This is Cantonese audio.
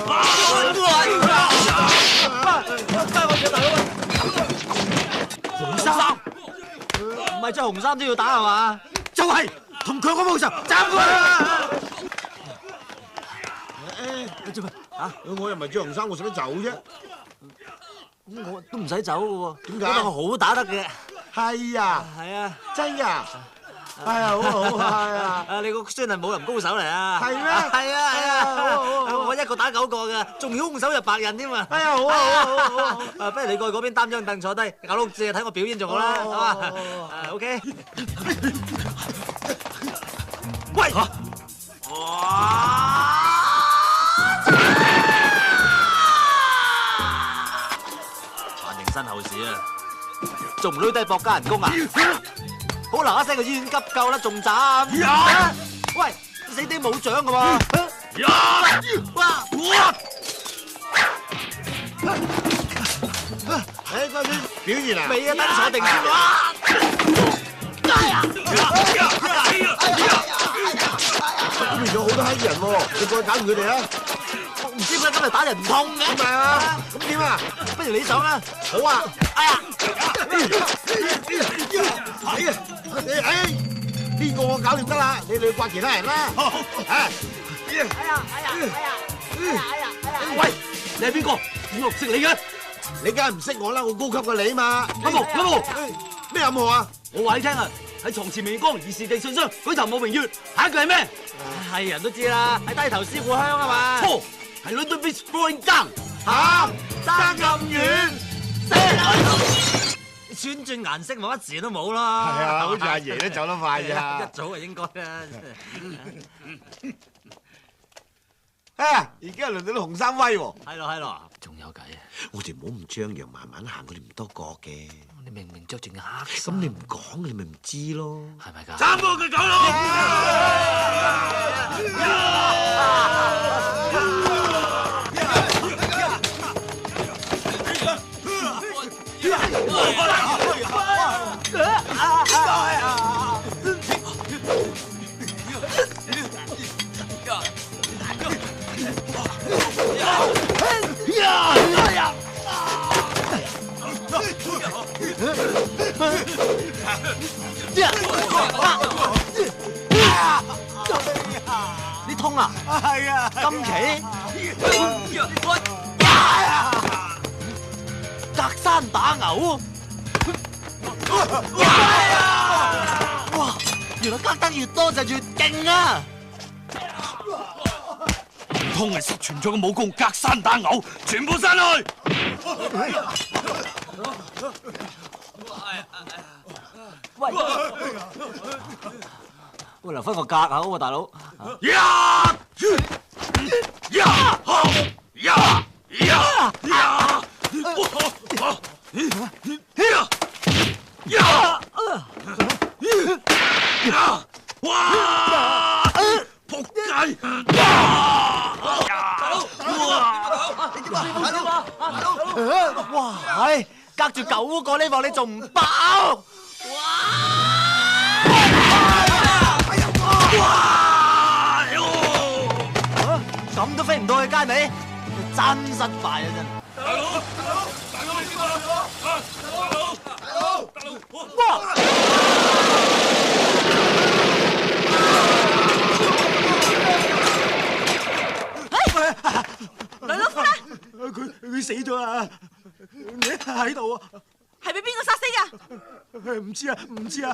紅衫，唔係着紅衫都要打係嘛？就係同佢冇仇，斬佢！做咩啊？我又唔係着紅衫，我使乜走啫？咁我都唔使走嘅喎。點解？因為我好打得嘅。係啊，係啊，真㗎。係啊，好好係啊！你個孫係武林高手嚟啊！係咩？係啊係啊！好，我一個打9個㗎，仲要空手入白刃添啊！哎呀，好啊好！不如你過去嗰邊擔張凳坐低，搞到借睇我表演仲好啦，好嘛？OK。喂！范定身後事啊，仲唔攞低博加人工啊？好嗱一聲去醫院急救啦，仲斬？喂，死啲冇獎㗎喎！哇！誒，嗰啲表現啊？未啊，等坐定先哇！變咗好多黑人喎，你過去搞掂佢哋啊！我唔知點解今日打人唔痛嘅。點解啊？咁點啊？不如你上啦。好啊！哎呀！呢個我搞掂得啦，你哋刮其他人啦。喂，你係邊個？我唔識你嘅。你梗係唔識我啦，我高級過你嘛。阿毛，咩任務啊？我話你聽啊，喺床前明光，疑是地上霜，舉頭冇明月。下一句係咩？係人都知啦，係低頭思故鄉啊嘛。錯，係 London Bridge falling down。嚇，爭咁遠。轉轉顏色冇一字都冇咯。係啊，好似阿爺都走得快咋。一早就應該啦。啊！而家輪到啲紅衫威喎。係咯，仲有計啊！我哋唔好咁張揚，慢慢行，佢哋唔多覺嘅。你明明着住件黑衫，咁你唔講，你咪唔知咯。係咪㗎？斬過佢狗佬！你痛啊？係啊！今期隔山打牛。哇！原來隔得越多就越勁啊！唔通係失傳咗嘅武功隔山打牛，全部刪去！喂，留翻個格口喎，大佬。哇！仆街！哇！係隔住9個呢鑊，你仲唔爆？咁都飛唔到去街尾，真失敗啊！真。大佬，你邊個？大佬！哇！梁老夫咧？佢死咗啊！你喺度啊？係俾邊個殺死㗎？唔知啊！